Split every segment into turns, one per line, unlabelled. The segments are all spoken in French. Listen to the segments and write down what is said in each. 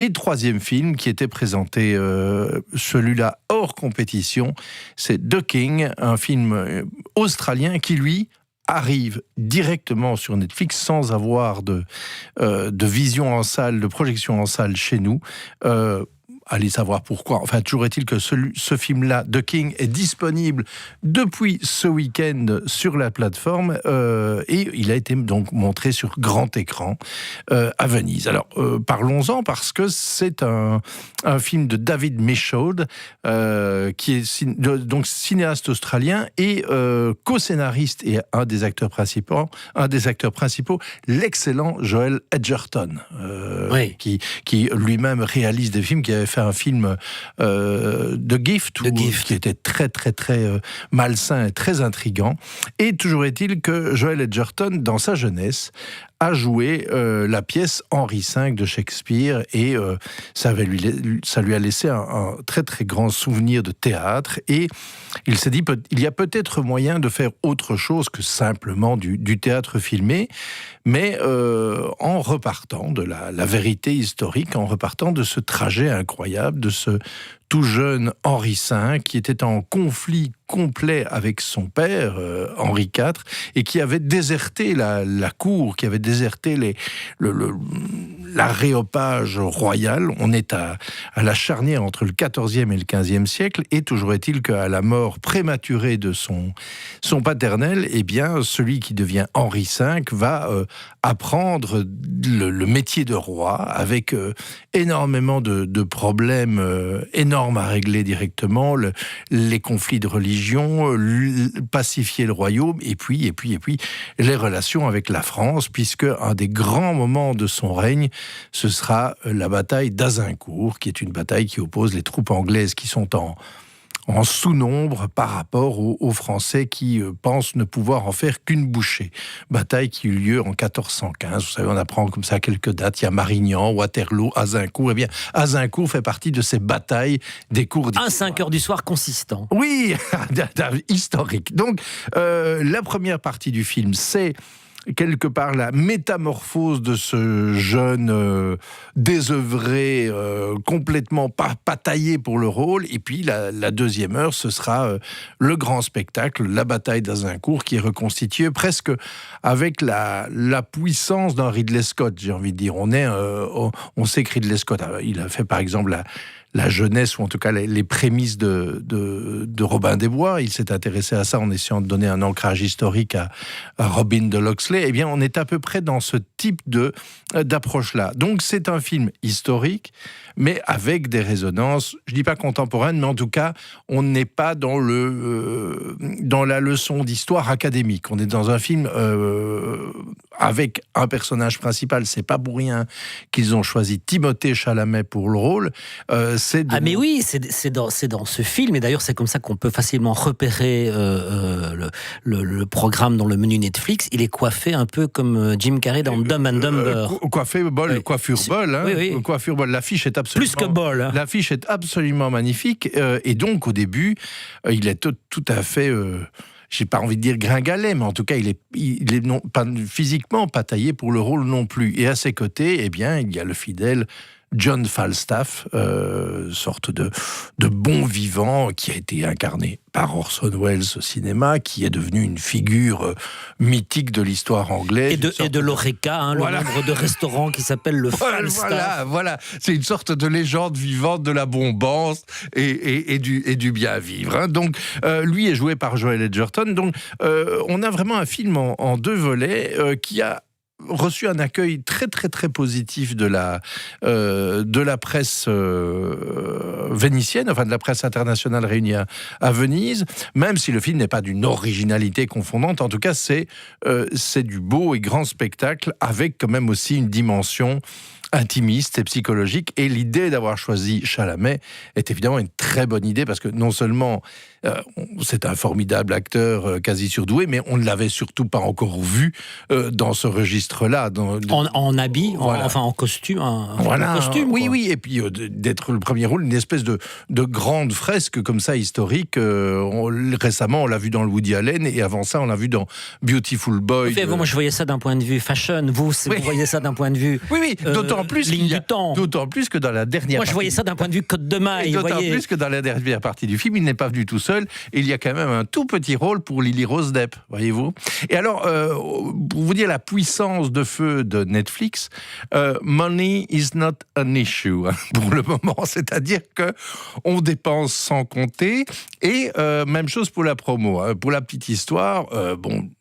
Et troisième film qui était présenté, celui-là hors compétition, c'est The King, un film australien qui, lui, arrive directement sur Netflix sans avoir de vision en salle, de projection en salle chez nous. Allez savoir pourquoi. Enfin, toujours est-il que ce film-là, The King, est disponible depuis ce week-end sur la plateforme et il a été donc montré sur grand écran à Venise. Alors, parlons-en parce que c'est un film de David Michôd, qui est donc cinéaste australien et co-scénariste et un des acteurs principaux, l'excellent Joel Edgerton,
oui.
qui lui-même réalise des films, qui avait fait un film The Gift, qui était très très très malsain et très intriguant. Et toujours est-il que Joel Edgerton, dans sa jeunesse, a joué la pièce Henri V de Shakespeare et ça lui a laissé un très très grand souvenir de théâtre et il s'est dit il y a peut-être moyen de faire autre chose que simplement du théâtre filmé, mais en repartant de la vérité historique, en repartant de ce trajet incroyable, de ce tout jeune Henri V, qui était en conflit complet avec son père, Henri IV, et qui avait déserté la cour, qui avait déserté l'aréopage royal. On est à la charnière entre le XIVe et le XVe siècle, et toujours est-il qu'à la mort prématurée de son paternel, eh bien, celui qui devient Henri V va apprendre le métier de roi, avec énormément de problèmes énormes à régler directement, les conflits de religion, pacifier le royaume, et puis les relations avec la France, puisque un des grands moments de son règne, ce sera la bataille d'Azincourt, qui est une bataille qui oppose les troupes anglaises qui sont en sous-nombre par rapport aux Français qui pensent ne pouvoir en faire qu'une bouchée. Bataille qui eut lieu en 1415. Vous savez, on apprend comme ça quelques dates. Il y a Marignan, Waterloo, Azincourt. Eh bien, Azincourt fait partie de ces batailles des cours d'histoire.
Un 5 heures du soir consistant.
Oui, historique. Donc, la première partie du film, c'est quelque part la métamorphose de ce jeune désœuvré, complètement pas taillé pour le rôle. Et puis la deuxième heure, ce sera le grand spectacle, la bataille d'Azincourt, qui est reconstituée presque avec la puissance d'un Ridley Scott, j'ai envie de dire. On sait que Ridley Scott, il a fait par exemple la jeunesse, ou en tout cas les prémices de Robin des Bois. Il s'est intéressé à ça en essayant de donner un ancrage historique à Robin de Locksley. Eh bien, on est à peu près dans ce type d'approche-là. Donc, c'est un film historique, mais avec des résonances, je dis pas contemporaines, mais en tout cas, on n'est pas dans la leçon d'histoire académique. On est dans un film avec un personnage principal. C'est pas pour rien qu'ils ont choisi Timothée Chalamet pour le rôle.
Mais oui, c'est dans ce film, et d'ailleurs c'est comme ça qu'on peut facilement repérer le programme dans le menu Netflix. Il est coiffé un peu comme Jim Carrey dans Dumb and Dumber.
Coiffure bol, hein.
Oui.
Coiffure bol. L'affiche est absolument...
Plus que bol. Hein.
L'affiche est absolument magnifique, et donc au début, il est tout à fait... j'ai pas envie de dire gringalet, mais en tout cas, il est non, pas, physiquement pas taillé pour le rôle non plus. Et à ses côtés, eh bien, il y a le fidèle John Falstaff, sorte de bon vivant qui a été incarné par Orson Welles au cinéma, qui est devenu une figure mythique de l'histoire anglaise.
Et de l'Horeca, voilà. Le nombre de restaurants qui s'appelle le Falstaff.
Voilà. C'est une sorte de légende vivante de l'abondance et du bien vivre. Hein. Donc, lui est joué par Joel Edgerton. Donc, on a vraiment un film en deux volets qui a reçu un accueil très très très positif de la presse vénitienne, enfin de la presse internationale réunie à Venise, même si le film n'est pas d'une originalité confondante. En tout cas, c'est du beau et grand spectacle, avec quand même aussi une dimension intimiste et psychologique. Et l'idée d'avoir choisi Chalamet est évidemment une très bonne idée, parce que non seulement c'est un formidable acteur quasi surdoué, mais on ne l'avait surtout pas encore vu dans ce registre-là.
En habit,
voilà.
En costume.
Voilà.
En costume,
oui. Et puis d'être le premier rôle, une espèce de grande fresque comme ça, historique. Récemment, on l'a vu dans le Woody Allen, et avant ça, on l'a vu dans Beautiful Boy.
Moi, je voyais ça d'un point de vue fashion. Vous voyez ça d'un point de vue...
Oui. D'autant d'autant plus
ligne du temps.
D'autant plus que dans la dernière
Moi, je voyais ça d'un point de vue Côte de Maille.
D'autant plus que dans la dernière partie du film, il n'est pas venu tout seul. Et il y a quand même un tout petit rôle pour Lily Rose Depp, voyez-vous. Et alors, pour vous dire la puissance de feu de Netflix, money is not an issue pour le moment. C'est-à-dire que on dépense sans compter. Et même chose pour la promo. Pour la petite histoire,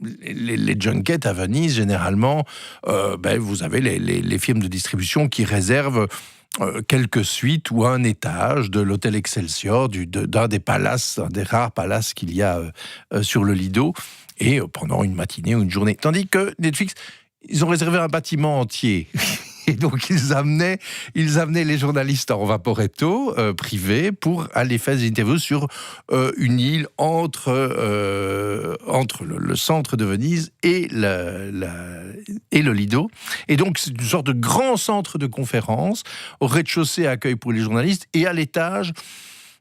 les junkets à Venise, généralement, vous avez les firmes de distribution qui réservent quelques suites ou un étage de l'hôtel Excelsior, d'un des palaces, un des rares palaces qu'il y a sur le Lido, et pendant une matinée ou une journée. Tandis que Netflix, ils ont réservé un bâtiment entier. Et donc, ils amenaient les journalistes en vaporetto privé pour aller faire des interviews sur une île entre le centre de Venise et le Lido. Et donc, c'est une sorte de grand centre de conférence. Au rez-de-chaussée, accueil pour les journalistes. Et à l'étage,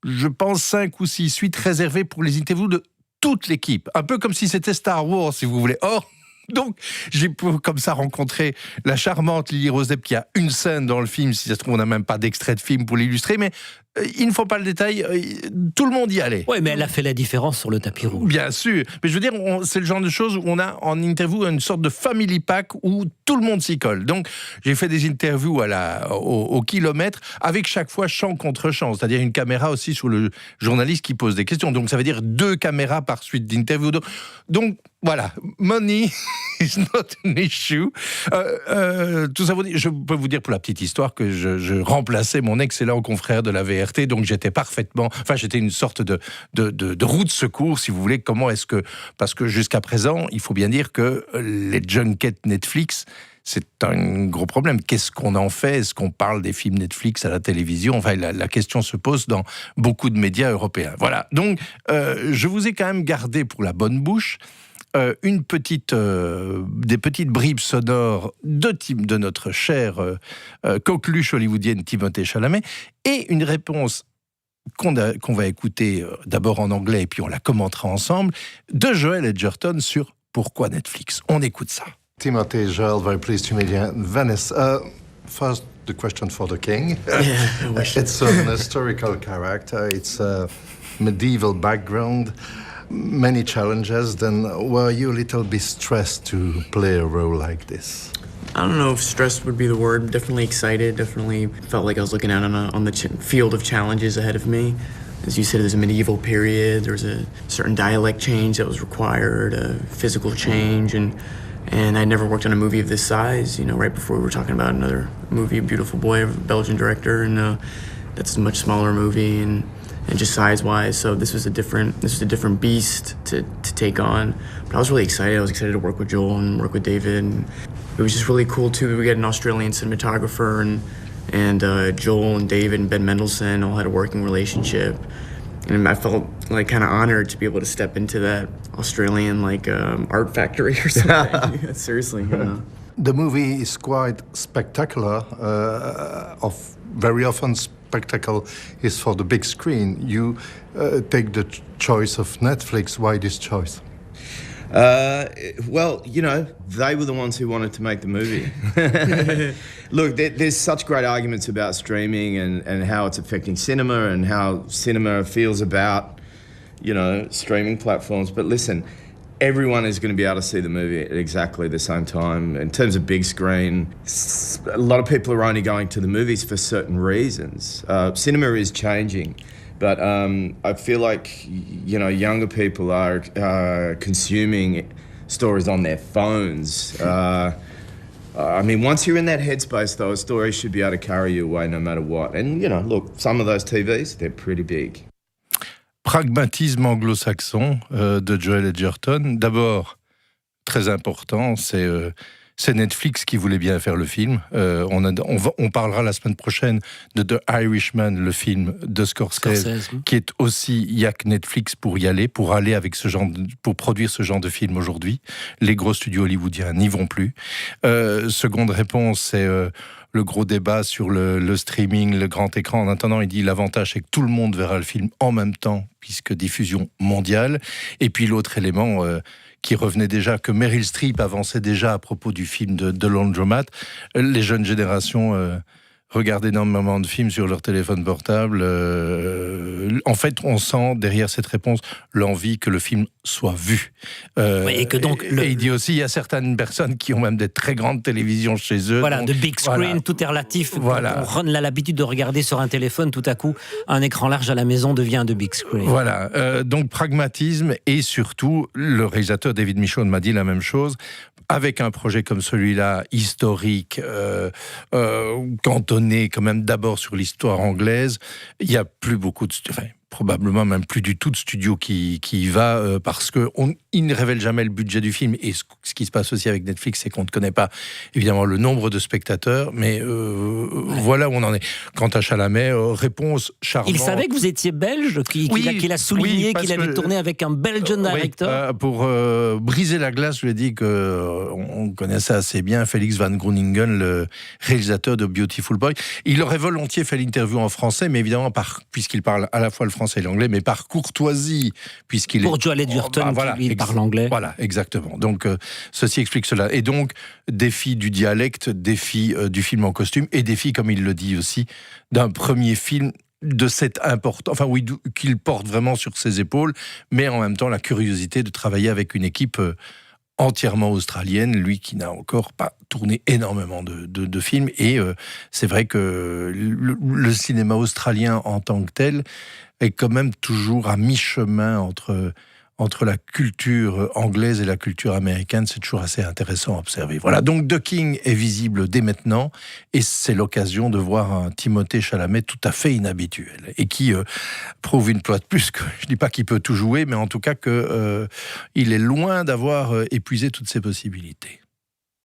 je pense 5 ou 6 suites réservées pour les interviews de toute l'équipe. Un peu comme si c'était Star Wars, si vous voulez. Or, donc, j'ai comme ça rencontré la charmante Lily Rose Depp qui a une scène dans le film. Si ça se trouve, on n'a même pas d'extrait de film pour l'illustrer, mais il ne faut pas le détail. Tout le monde y allait.
Oui, mais elle a fait la différence sur le tapis rouge.
Bien sûr. Mais je veux dire, c'est le genre de choses où on a en interview une sorte de family pack où tout le monde s'y colle. Donc, j'ai fait des interviews au kilomètre avec chaque fois champ contre champ. C'est-à-dire une caméra aussi sur le journaliste qui pose des questions. Donc, ça veut dire 2 caméras par suite d'interview. Donc, voilà. Money is not an issue. Tout ça, je peux vous dire pour la petite histoire que je remplaçais mon excellent confrère de la VRT, donc j'étais une sorte de roue de secours, si vous voulez. Parce que jusqu'à présent, il faut bien dire que les junkets Netflix, c'est un gros problème. Qu'est-ce qu'on en fait ? Est-ce qu'on parle des films Netflix à la télévision ? Enfin, la question se pose dans beaucoup de médias européens. Voilà. Donc, je vous ai quand même gardé pour la bonne bouche des petites bribes sonores de notre chère coqueluche hollywoodienne Timothée Chalamet, et une réponse qu'on va écouter d'abord en anglais et puis on la commentera ensemble, de Joel Edgerton sur Pourquoi Netflix. On écoute ça.
Timothée, Joel, very pleased to meet you in Venice. First, the question for the king. It's an historical character. It's a medieval background. Many challenges. Then were you a little bit stressed to play a role like this?
I don't know if stressed would be the word. Definitely excited. Definitely felt like I was looking out on the field of challenges ahead of me. As you said, there's a medieval period. There's a certain dialect change that was required, a physical change, and I never worked on a movie of this size. You know, right before we were talking about another movie, Beautiful Boy, a Belgian director, and that's a much smaller movie and just size-wise. So this was a different beast to take on. But I was really excited. I was excited to work with Joel and work with David. And it was just really cool too. We got an Australian cinematographer, and Joel and David and Ben Mendelsohn all had a working relationship. And I felt like kind of honored to be able to step into that Australian art factory or something. Seriously, you know.
The movie is quite spectacular. Very often spectacle is for the big screen. You take the choice of Netflix. Why this choice?
Well, you know, they were the ones who wanted to make the movie. Look, there's such great arguments about streaming and how it's affecting cinema and how cinema feels about, you know, streaming platforms. But listen, everyone is going to be able to see the movie at exactly the same time. In terms of big screen, a lot of people are only going to the movies for certain reasons. Cinema is changing. But I feel like, you know, younger people are consuming stories on their phones. I mean, once you're in that headspace, though, a story should be able to carry you away no matter what. And, you know, look, some of those TVs, they're pretty big.
Pragmatisme anglo-saxon de Joel Edgerton. D'abord, très important, c'est Netflix qui voulait bien faire le film. On parlera la semaine prochaine de The Irishman, le film de Scorsese. Qui est aussi, il y a que Netflix pour y aller, pour produire ce genre de film aujourd'hui. Les gros studios hollywoodiens n'y vont plus. Seconde réponse, c'est le gros débat sur le streaming, le grand écran. En attendant, il dit l'avantage, c'est que tout le monde verra le film en même temps, puisque diffusion mondiale. Et puis l'autre élément qui revenait déjà, que Meryl Streep avançait déjà à propos du film de Laundromat. Les jeunes générations regardent énormément de films sur leur téléphone portable. En fait, on sent derrière cette réponse l'envie que le film soit vu.
Oui, et que donc
et il dit aussi, il y a certaines personnes qui ont même des très grandes télévisions chez eux.
Voilà,
donc,
de big screen,
voilà.
tout est relatif.
Voilà.
On a l'habitude de regarder sur un téléphone, tout à coup, un écran large à la maison devient de big screen.
Voilà, donc pragmatisme et surtout, le réalisateur David Michôd m'a dit la même chose. Avec un projet comme celui-là, historique, cantonné quand même d'abord sur l'histoire anglaise, il n'y a plus beaucoup de... probablement même plus du tout de studio qui y va, parce qu'il ne révèle jamais le budget du film. Et ce qui se passe aussi avec Netflix, c'est qu'on ne connaît pas évidemment le nombre de spectateurs, mais voilà où on en est. Quant à Chalamet, réponse charmante.
Il savait que vous étiez belge, qu'il a souligné qu'il avait tourné avec un Belgian director.
Oui, pour briser la glace, je lui ai dit qu'on connaissait assez bien Félix Van Groeningen, le réalisateur de Beautiful Boy. Il aurait volontiers fait l'interview en français, mais évidemment, puisqu'il parle à la fois le français et l'anglais, mais par courtoisie, puisqu'il
pour Joel Edgerton, il parle anglais.
Voilà, exactement. Donc, ceci explique cela. Et donc, défi du dialecte, défi du film en costume, et défi, comme il le dit aussi, d'un premier film de cette importance, enfin oui, qu'il porte vraiment sur ses épaules, mais en même temps, la curiosité de travailler avec une équipe entièrement australienne, lui qui n'a encore pas tourné énormément de films. Et c'est vrai que le cinéma australien en tant que tel est quand même toujours à mi-chemin entre la culture anglaise et la culture américaine. C'est toujours assez intéressant à observer. Voilà, donc The King est visible dès maintenant, et c'est l'occasion de voir un Timothée Chalamet tout à fait inhabituel, et qui prouve une fois de plus que, je ne dis pas qu'il peut tout jouer, mais en tout cas qu'il est loin d'avoir épuisé toutes ses possibilités.